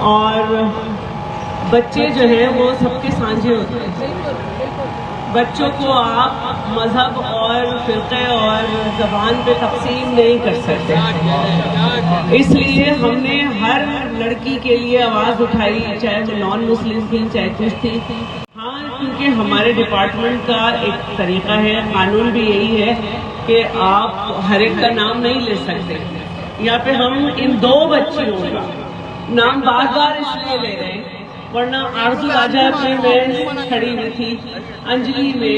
اور بچے جو ہیں وہ سب کے سانجھے ہوتے ہیں. بچوں کو آپ مذہب اور فرقے اور زبان پہ تقسیم نہیں کر سکتے. اس لیے ہم نے ہر لڑکی کے لیے آواز اٹھائی، چاہے وہ نان مسلم تھی چاہے کچھ تھی. ہاں، کیونکہ ہمارے ڈپارٹمنٹ کا ایک طریقہ ہے، قانون بھی یہی ہے کہ آپ ہر ایک کا نام نہیں لے سکتے. یہاں پہ ہم ان 2 بچیوں کا نام بار بار اس لیے لے رہے ہیں، ورنہ آرزو راجہ میں کھڑی ہوئی تھی، انجلی میں،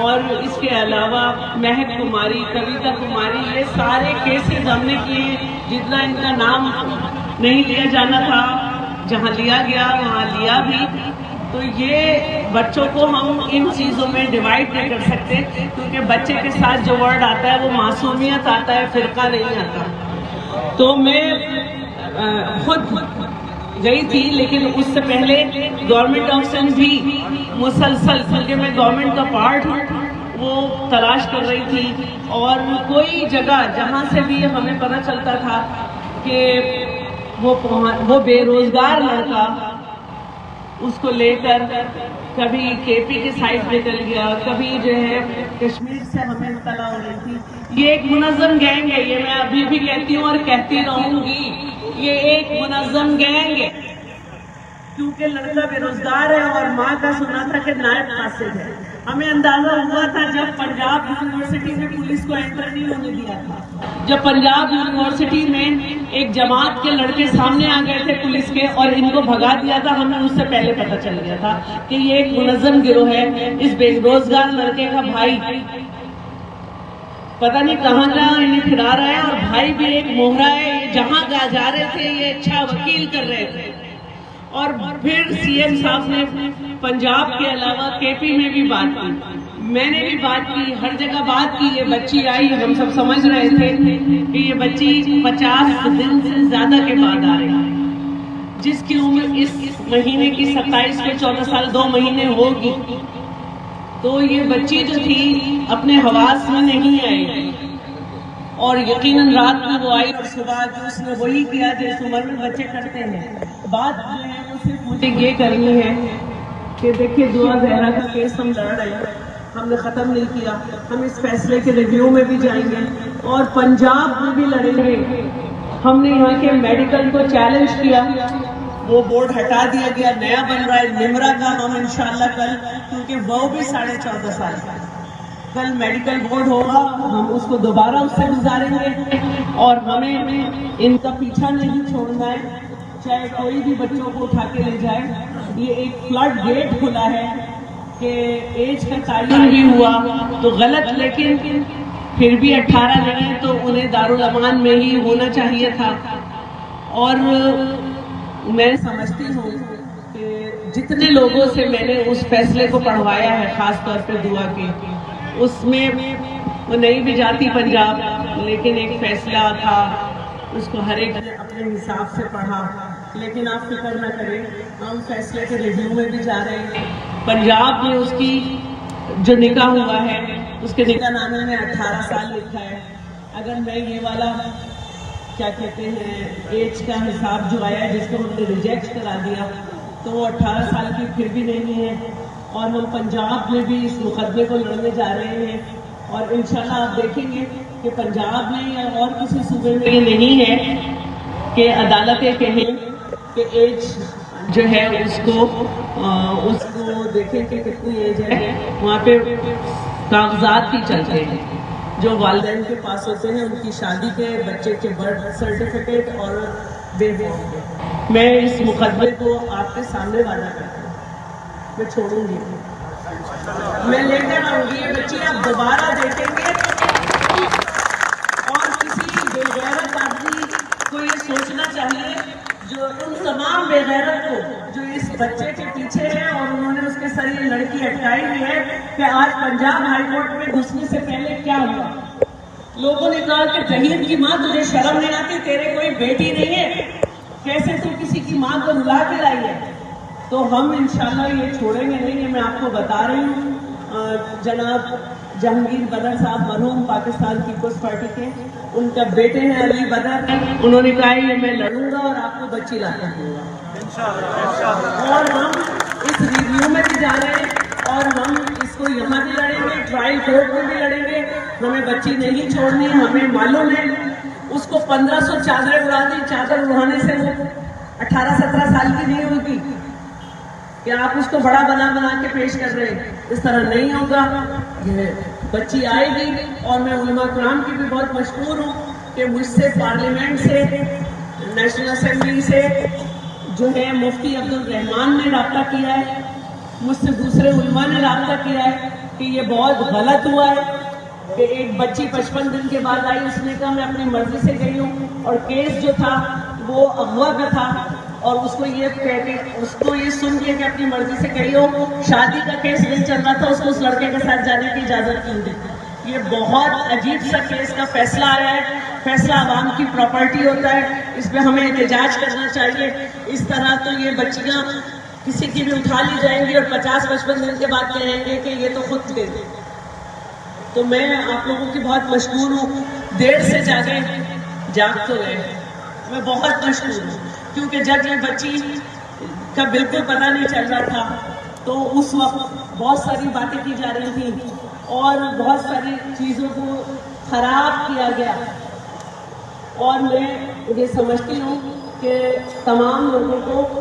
اور اس کے علاوہ مہک کماری، کویتا کماری، یہ سارے کیسز ہم نے کیے. جتنا ان کا نام نہیں لیا جانا تھا، جہاں لیا گیا وہاں لیا بھی. تو یہ بچوں کو ہم ان چیزوں میں ڈیوائڈ نہیں کر سکتے، کیونکہ بچے کے ساتھ جو ورڈ آتا ہے وہ معصومیت آتا ہے، فرقہ نہیں آتا. تو میں خود گئی تھی، لیکن اس سے پہلے گورنمنٹ آفیسر بھی مسلسل، کیونکہ میں گورنمنٹ کا پارٹ ہوں، وہ تلاش کر رہی تھی. اور کوئی جگہ جہاں سے بھی ہمیں پتہ چلتا تھا کہ وہ بے روزگار لڑکا، اس کو لے کر کبھی کے پی کے سائڈ نکل گیا، کبھی جو ہے کشمیر سے ہمیں اطلاع ہو رہی تھی. یہ ایک منظم گینگ ہے، یہ میں ابھی بھی کہتی ہوں اور کہتی رہوں گی، یہ ایک منظم گینگ ہے. کیونکہ لڑکا بے روزگار ہے اور ماں کا سنا تھا کہ نائب قاصد ہے. ہمیں اندازہ ہوا تھا جب پنجاب یونیورسٹی میں پولیس کو انٹر نہیں ہونے دیا تھا، جب پنجاب یونیورسٹی میں ایک جماعت کے لڑکے سامنے آ گئے تھے پولیس کے اور ان کو بھگا دیا تھا، ہمیں اس سے پہلے پتہ چل گیا تھا کہ یہ ایک منظم گروہ ہے. اس بے روزگار لڑکے کا بھائی پتہ نہیں کہاں جہاں انہیں پھرا رہا ہے، اور بھائی بھی ایک موہرا ہے. یہ جہاں جا رہے تھے یہ اچھا وکیل کر رہے تھے. اور پھر سی ایم صاحب نے پنجاب کے علاوہ کے پی میں بھی بات کی، میں نے بھی بات کی، ہر جگہ بات کی. یہ بچی آئی، ہم سب سمجھ رہے تھے کہ یہ بچی 50 دن سے زیادہ کے بعد آ رہی ہے، جس کی عمر اس مہینے کی 27 کو 14 سال 2 مہینے ہوگی. تو یہ بچی جو تھی اپنے حواس میں نہیں آئی، اور یقیناً رات میں وہ آئی اور صبح جو اس نے وہی کیا جس عمر میں بچے کرتے ہیں. بات جو ہے وہ صرف مجھے یہ کرنی ہے کہ دیکھیے دعا زہرا کا کیس ہم لڑ رہے ہیں، ہم نے ختم نہیں کیا. ہم اس فیصلے کے ریویو میں بھی جائیں گے اور پنجاب میں بھی لڑیں گے. ہم نے یہاں کے میڈیکل کو چیلنج کیا، وہ بورڈ ہٹا دیا گیا، نیا بن رہا ہے نمرا کا. ہم انشاءاللہ کل، کیونکہ وہ بھی 14.5 سال کا، کل میڈیکل بورڈ ہوگا، ہم اس کو دوبارہ اس سے گزاریں گے. اور ہمیں ان کا پیچھا نہیں چھوڑنا ہے، چاہے کوئی بھی بچوں کو اٹھا کے لے جائے. یہ ایک فلڈ گیٹ کھلا ہے کہ ایج کا تعین بھی ہوا تو غلط، لیکن پھر بھی 18 نہیں تو انہیں دارالامان میں ہی ہونا چاہیے تھا. اور میں سمجھتی ہوں کہ جتنے لوگوں سے میں نے اس فیصلے کو پڑھوایا ہے، خاص طور پہ دعا کی، اس میں وہ نہیں بھی جاتی پنجاب، لیکن ایک فیصلہ تھا، اس کو ہر ایک نے اپنے حساب سے پڑھا. لیکن آپ فکر نہ کریں، ہم فیصلے کے ریویو میں بھی جا رہے ہیں. پنجاب میں اس کی جو نکاح ہوا ہے، اس کے نکاح نامے میں 18 سال لکھا ہے. اگر میں یہ والا کیا کہتے ہیں ایج کا حساب جو آیا ہے، جس کو ہم نے ریجیکٹ کرا دیا، تو وہ 18 سال کی پھر بھی نہیں ہے. اور ہم پنجاب میں بھی اس مقدمے کو لڑنے جا رہے ہیں. اور انشاءاللہ آپ دیکھیں گے کہ پنجاب میں یا اور کسی صوبے میں یہ نہیں ہے کہ عدالتیں کہیں کہ ایج جو ہے اس کو دیکھیں کہ کتنی ایج ہے. وہاں پہ کاغذات ہی چلتے ہیں جو والدین کے پاس ہوتے ہیں، ان کی شادی کے، بچے کے برتھ سرٹیفکیٹ اور بے فارم کے. میں اس مقدمے کو آپ کے سامنے وعدہ کرتی ہوں، میں چھوڑوں گی، میں لے کر آؤں گی. یہ بچی آپ دوبارہ دیکھیں گے. اور کسی بے غیرت آدمی کو یہ سوچنا چاہیے، جو ان تمام بے غیرت کو جو اس بچے کے پیچھے ہیں اور انہوں نے اس کے سر یہ لڑکی اٹکائی ہوئی ہے، کہ آج پنجاب ہائی کورٹ میں گھسنے سے پہلے کیا ہوا. لوگوں نے کہا کہ جہید کی ماں تجھے شرم نہیں آتی، تیرے کوئی بیٹی نہیں ہے، کیسے تو کسی کی ماں کو رلا کے لائی ہے. تو ہم انشاءاللہ یہ چھوڑیں گے نہیں. میں آپ کو بتا رہی ہوں، جناب جہانگیر بدر صاحب مرحوم پاکستان پیپلز پارٹی کے ان کا بیٹے ہیں علی بدر, انہوں نے کہا یہ میں لڑوں گا اور آپ کو بچی لا کر دوں گا. اور ہم اس ریویو میں بھی جا رہے ہیں اور ہم اس کو یہاں بھی لڑیں گے, ٹرائل کورٹ میں بھی لڑیں گے. ہمیں بچی نہیں چھوڑنی, ہمیں معلوم ہے اس کو 1500 چادریں اڑا دی, چادر اڑانے سے وہ 18-17 سال کی نہیں ہوگی کہ آپ اس کو بڑا بنا کے پیش کر رہے ہیں. اس طرح نہیں ہوگا. یہ بچی آئے گی اور میں علماء کرام کی بھی بہت مشکور ہوں کہ مجھ سے پارلیمنٹ سے, نیشنل اسمبلی سے جو ہے مفتی عبدالرحمان نے رابطہ کیا ہے, مجھ سے دوسرے علماء نے رابطہ کیا ہے کہ یہ بہت غلط ہوا ہے کہ ایک بچی 55 دن کے بعد آئی. اس نے کہا میں اپنی مرضی سے گئی ہوں, اور کیس جو تھا وہ اغوا کا تھا, اور اس کو یہ سن کے کہ اپنی مرضی سے گئی ہو, شادی کا کیس نہیں چل رہا تھا, اس کو اس لڑکے کے ساتھ جانے کی اجازت کیوں دی. یہ بہت عجیب سا کیس کا فیصلہ آیا ہے. فیصلہ عوام کی پراپرٹی ہوتا ہے, اس پہ ہمیں احتجاج کرنا چاہیے. اس طرح تو یہ بچیاں کسی کی بھی اٹھا لی جائیں گی اور 50-55 دن کے بعد کہیں گے کہ یہ تو خود دے دے. تو میں آپ لوگوں کی بہت مشکور ہوں. دیر سے جاگ تو گئے, میں بہت مشکور ہوں کیونکہ جب یہ بچی کا بالکل پتہ نہیں چل رہا تھا تو اس وقت بہت ساری باتیں کی جا رہی تھیں اور بہت ساری چیزوں کو خراب کیا گیا. اور میں یہ سمجھتی ہوں کہ تمام لوگوں کو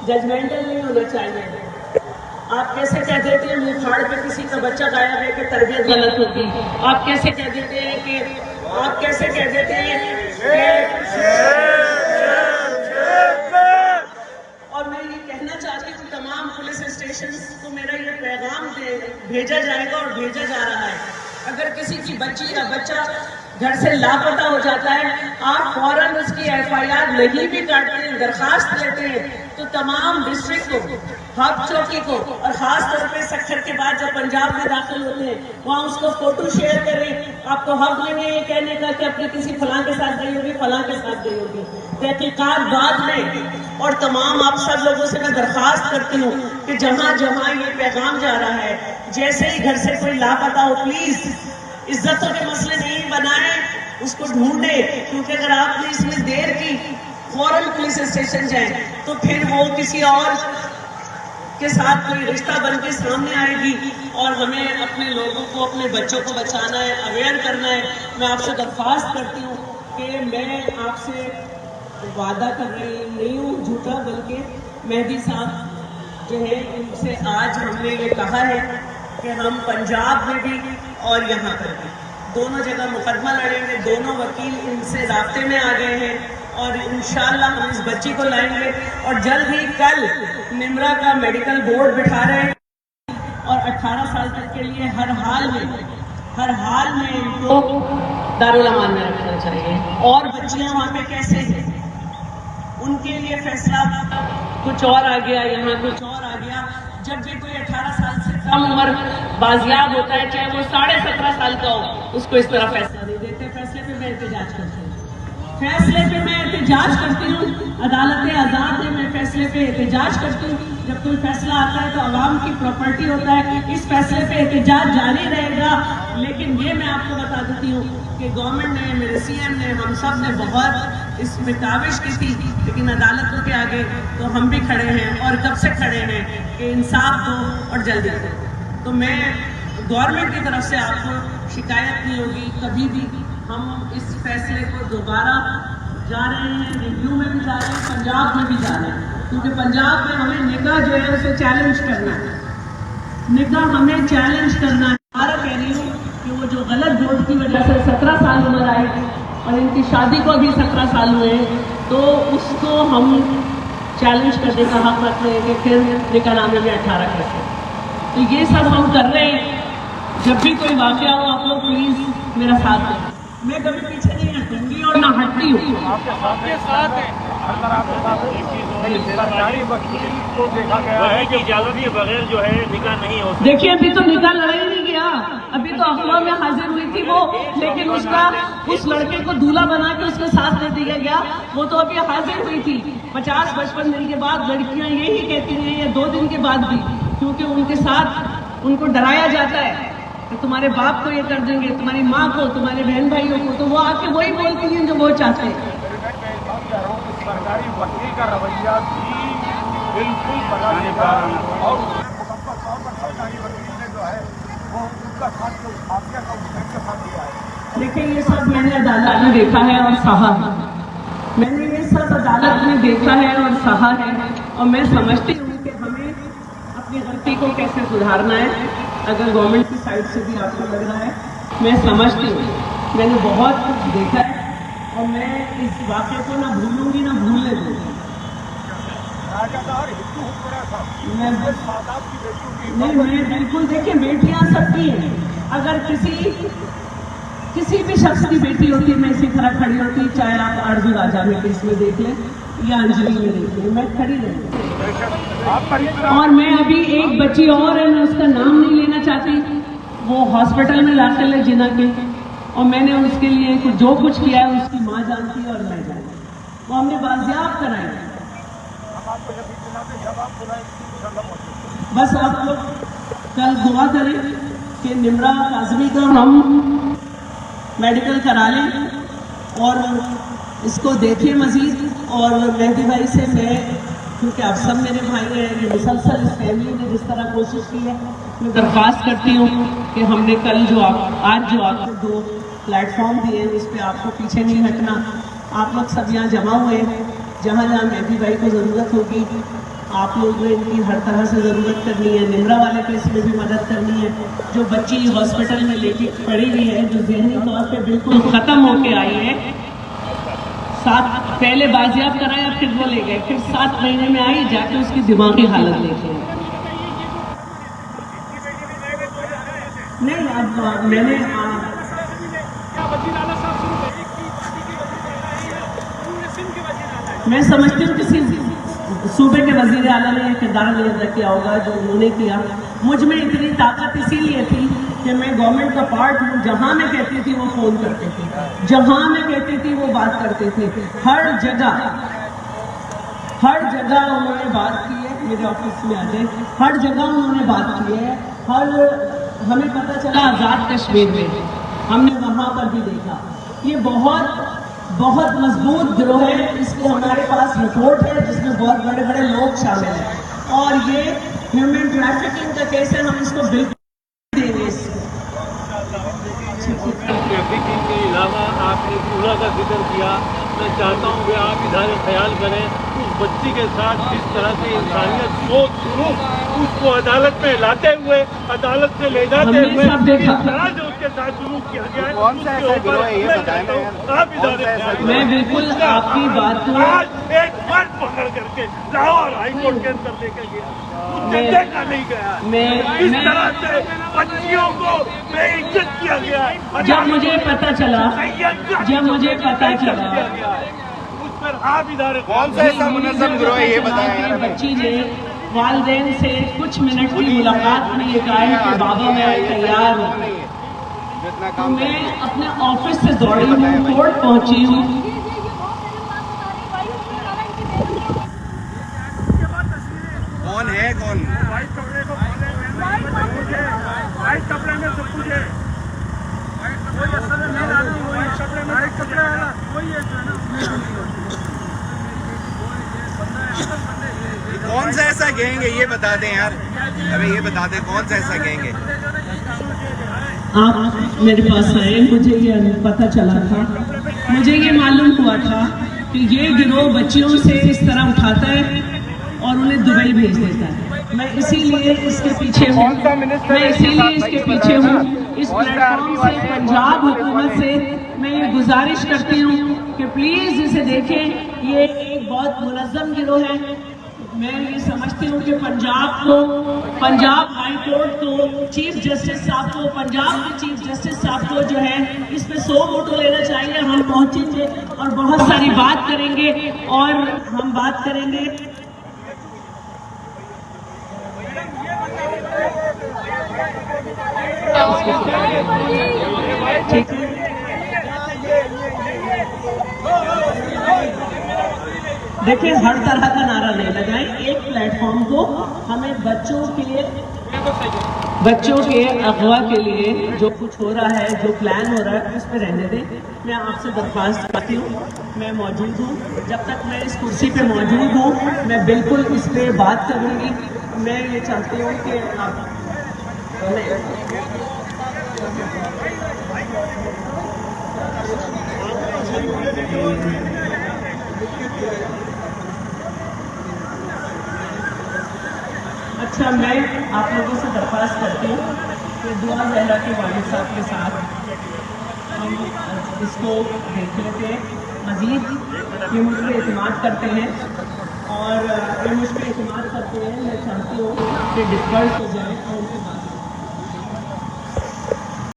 ججمنٹل نہیں ہونا چاہیے. آپ کیسے کہہ دیتے ہیں منہ پھاڑ پہ کسی کا بچہ غائب ہے کہ تربیت غلط ہوگی؟ آپ کیسے کہہ دیتے ہیں کہ اور میں یہ کہنا چاہتی ہوں تمام پولیس اسٹیشن کو میرا یہ پیغام بھیجا جائے گا اور بھیجا جا رہا ہے. اگر کسی کی بچی یا بچہ گھر سے لاپتہ ہو جاتا ہے, آپ فوراً اس کی FIR نہیں بھی کاٹتے ہیں, درخواست دیتے ہیں, تو تمام ڈسٹرکٹ کو, ہب چوکی کو, اور خاص طور پہ سکھر کے بعد جب پنجاب میں داخل ہوتے ہیں وہاں اس کو فوٹو شیئر کریں. آپ کو حق نہیں ہے یہ کہنے کا کہ اپنی کسی فلاں کے ساتھ گئی ہوگی, فلاں کے ساتھ گئی ہوگی. تحقیقات بعد میں. اور تمام آپ سب لوگوں سے میں درخواست کرتی ہوں کہ جہاں جہاں یہ پیغام جا رہا ہے, جیسے ہی گھر سے کوئی لاپتہ ہو, پلیز عزتوں کے مسئلے نہیں بنائیں, اس کو ڈھونڈیں. کیونکہ اگر آپ نے اس میں دیر کی, فوراً پولیس اسٹیشن جائیں تو پھر وہ کسی اور کے ساتھ کوئی رشتہ بن کے سامنے آئے گی. اور ہمیں اپنے لوگوں کو, اپنے بچوں کو بچانا ہے, اویئر کرنا ہے. میں آپ سے درخواست کرتی ہوں کہ میں آپ سے وعدہ کر رہی نہیں ہوں جھوٹا, بلکہ مہدی صاحب جو ہے ان سے آج ہم نے یہ کہا ہے کہ ہم پنجاب میں بھی اور یہاں پر بھی دونوں جگہ مقدمہ لڑیں گے. دونوں وکیل ان سے رابطے میں آ گئے ہیں اور انشاءاللہ ہم اس بچی کو لائیں گے. اور جلد ہی کل نمرا کا میڈیکل بورڈ بٹھا رہے ہیں اور 18 سال تک کے لیے ہر حال میں ان کو دارالامان میں رکھنا چاہیے. اور بچیاں وہاں پہ کیسے ہیں, ان کے لیے فیصلہ کچھ اور آ گیا, یہاں کچھ اور آ گیا. جب بھی کوئی 18 سال سے کم عمر بازیاب ہوتا ہے, چاہے وہ 17.5 سال کا ہو, اس کو اس طرح فیصلہ نہیں دیتے. فیصلے پہ میں احتجاج کرتی ہوں, عدالتیں آزاد ہیں, میں فیصلے پہ احتجاج کرتی ہوں. جب کوئی فیصلہ آتا ہے تو عوام کی پراپرٹی ہوتا ہے, اس فیصلے پہ احتجاج جاری رہے گا. لیکن یہ میں آپ کو بتا دیتی ہوں کہ گورنمنٹ نے, میرے CM نے, ہم سب نے بہت اس میں کاوش کی تھی, لیکن عدالتوں کے آگے تو ہم بھی کھڑے ہیں اور کب سے کھڑے ہیں کہ انصاف دو اور جلدی دو. تو میں گورنمنٹ کی طرف سے آپ کو شکایت نہیں ہوگی کبھی بھی. ہم اس فیصلے کو دوبارہ جا رہے ہیں, ریویو میں بھی جا رہے ہیں, پنجاب میں بھی جا رہے ہیں, کیونکہ پنجاب میں ہمیں نکاح جو ہے اسے چیلنج کرنا ہے. نکاح ہمیں چیلنج کرنا ہے. کہہ رہی ہوں کہ وہ جو غلط ووٹ کی وجہ سے 17 سال عمر آئی اور ان کی شادی کو بھی 17 سال ہوئے ہیں, تو اس کو ہم چیلنج کرنے کا حق رکھتے ہیں کہ پھر نکاح نامے میں 18 کیسے. تو یہ سب ہم کر رہے ہیں. جب بھی کوئی واقعہ ہو آپ لوگ پلیز میرا ساتھ دیں. میں کبھی پیچھے نہیں ہٹوں گی اور نہ ہٹتی ہوں. آپ کے ساتھ ہیں. سرکاری وکیل کو دیکھا گیا ہے کہ اجازت کے بغیر جو ہے نکاح نہیں ہوتا. دیکھیے ابھی تو نکاح لڑا ہی نہیں گیا, ابھی تو اخبار میں حاضر ہوئی تھی وہ, لیکن اس لڑکے کو دولہا بنا کے اس کے ساتھ نہیں دیا گیا. وہ تو ابھی حاضر ہوئی تھی. 50-55 دن کے بعد لڑکیاں یہی کہتی ہیں, یہ 2 دن کے بعد بھی, کیونکہ ان کے ساتھ ان کو ڈرایا جاتا ہے کہ تمہارے باپ کو یہ کر دیں گے، تمہاری ماں کو، تمہارے بہن بھائیوں کو، تو وہ آ کے وہی بولتی ہیں جو وہ چاہتے ہیں. سرکاری وکیل کا رویہ بھی بالکل بدل گیا اور مکمل طور پر سرکاری وکیل نے جو ہے وہ ان کا ساتھ مافیا کا کے ساتھ دیا ہے. دیکھیں یہ سب میں نے عدالت میں دیکھا ہے اور سہا ہے. میں نے یہ سب عدالت میں دیکھا ہے اور سہا ہے، اور میں سمجھتی ہوں کہ ہمیں اپنی غلطی کو کیسے سدھارنا ہے. اگر گورنمنٹ کی سائڈ سے بھی آپ کو لگ رہا ہے، میں سمجھتی ہوں، میں نے بہت کچھ دیکھا ہے اور میں اس واقعے کو نہ بھولوں گی نہ بھولنے دوں گی. نہیں میں بالکل، دیکھیں بیٹیاں سب کی ہیں. اگر کسی بھی شخص کی بیٹی ہوتی میں اسی طرح کھڑی ہوتی، چاہے آپ آرزو راجا میں کس میں دیکھ لیں یا انجلی میں دیکھ لیں، میں کھڑی رہتی. اور میں ابھی ایک بچی اور ہے، میں اس کا نام نہیں لینا چاہتی، وہ ہاسپٹل میں داخل ہے جنا کے، اور میں نے اس کے لیے جو کچھ کیا ہے اس کی ماں جانتی ہے اور میں جانتی ہوں. وہ ہم نے بازیاب کرائی. بس آپ لوگ کل دعا کریں کہ نمرا کاظمی کا ہم میڈیکل کرا لیں اور اس کو دیکھیں مزید. اور مہدی بھائی سے میں، کیونکہ آپ سب میرے بھائی ہیں، یہ مسلسل اس فیملی نے جس طرح کوشش کی ہے، میں درخواست کرتی ہوں کہ ہم نے کل آج جو آپ کو 2 پلیٹ فارم دیے ہیں، اس پہ آپ کو پیچھے نہیں ہٹنا. آپ لوگ سب یہاں جمع ہوئے ہیں، جہاں جہاں مہدی بھائی کو ضرورت ہوگی آپ لوگ نے ان کی ہر طرح سے ضرورت کرنی ہے. نمرا والے کیس میں بھی مدد کرنی ہے. جو بچی ہاسپٹل میں لے کے پڑی ہوئی ہے، جو ذہنی طور پہ بالکل ختم ہو کے آئی ہے، پہلے بازیاب کرایا پھر وہ لے گئے، پھر 7 مہینے میں آئی، جا کے اس کی دماغی حالت دیکھیں. نہیں اب میں نے میں سمجھتی ہوں کسی صوبے کے وزیر اعلیٰ نے یہ کردار نہیں ادا کیا ہوگا جو انہوں نے کیا. مجھ میں اتنی طاقت اسی لیے تھی کہ میں گورنمنٹ کا پارٹ ہوں. جہاں میں کہتی تھی وہ فون کرتے تھے، جہاں میں کہتی تھی وہ بات کرتے تھے. ہر جگہ انہوں نے بات کی ہے. میرے آفس میں آ جائیں، ہر جگہ انہوں نے بات کی ہے. ہمیں پتہ چلا آزاد کشمیر میں، ہم نے وہاں پر بھی دیکھا. یہ بہت مضبوط گروہ ہے. اس کے ہمارے پاس رپورٹ ہے جس میں بہت بڑے بڑے لوگ شامل ہیں، اور یہ ہیومن ٹریفکنگ کا کیس ہے. ہم اس کو بالکل دیں گے. ٹریفکنگ کے علاوہ آپ نے پورا کا ذکر کیا. میں چاہتا ہوں کہ آپ ادھر خیال کریں اس بچی کے ساتھ جس طرح سے انسانیت سوچ سلوک اس کو عدالت میں لاتے ہوئے، عدالت سے لے جاتے ہوئے اس طرح سے اس کے ساتھ سلوک کیا گیا ہے. کون سا ایسا گروہ ہے یہ بتائیں. آپ ادھر میں بالکل آپ کی بات کو ایک مرد پکڑ کر کے لاہور ہائی کورٹ کے اندر لے کے گیا، دیکھا نہیں گیا. اس طرح سے بچیوں کو بے عزت کیا گیا. جب مجھے پتا چلا اس پر آپ ادارے کون سا ایسا منظم گروہ ہے یہ بتائیں. بچی نے والدین سے کچھ منٹ کی ملاقات میں یہ کہا ہے کہ بابا میں تیار ہوں. تو میں اپنے آفس سے دوڑی ہوں، کورٹ پہنچی ہوں. کون ہے کون؟ وائٹ کپڑے کو وائٹ کپڑے میں سب کچھ ہے. کون سا ایسا گینگ ہے یہ بتا دیں یار. ابھی یہ بتا دیں کون سا ایسا گینگ ہے. آپ میرے پاس آئے، مجھے یہ پتا چلا تھا، مجھے یہ معلوم ہوا تھا کہ یہ گروہ بچیوں سے اس طرح اٹھاتا ہے اور انہیں دبئی بھیج دیتا ہے. میں اسی لیے اس کے پیچھے ہوں. اس پلیٹ فارم سے پنجاب حکومت سے میں یہ گزارش کرتی ہوں کہ پلیز اسے دیکھیں. یہ ایک بہت منظم گروہ ہے. میں یہ سمجھتی ہوں کہ پنجاب ہائی کورٹ کو، چیف جسٹس صاحب کو، پنجاب کے چیف جسٹس صاحب کو جو ہے اس پہ 100 ووٹوں لینا چاہیے. ہم پہنچیں گے اور بہت ساری بات کریں گے، اور ہم بات کریں گے. دیکھیں ہر طرح کا نعرہ نہیں لگائیں. ایک پلیٹ فارم کو ہمیں بچوں کے لیے بچوں کے اغوا کے لیے جو کچھ ہو رہا ہے، جو پلان ہو رہا ہے، اس پہ رہنے دیں. میں آپ سے درخواست کرتی ہوں، میں موجود ہوں، جب تک میں اس کرسی پہ موجود ہوں میں بالکل اس پہ بات کروں گی. میں یہ چاہتی ہوں کہ آپ اچھا، میں آپ لوگوں سے درخواست کرتی ہوں کہ دعا زہرا کے والد صاحب کے ساتھ ہم اس کو دیکھ لیتے ہیں. مزید یہ مجھ پہ اعتماد کرتے ہیں اور یہ مجھ پہ اعتماد کرتے ہیں. میں چاہتی ہوں کہ ڈسپرس ہو جائیں اور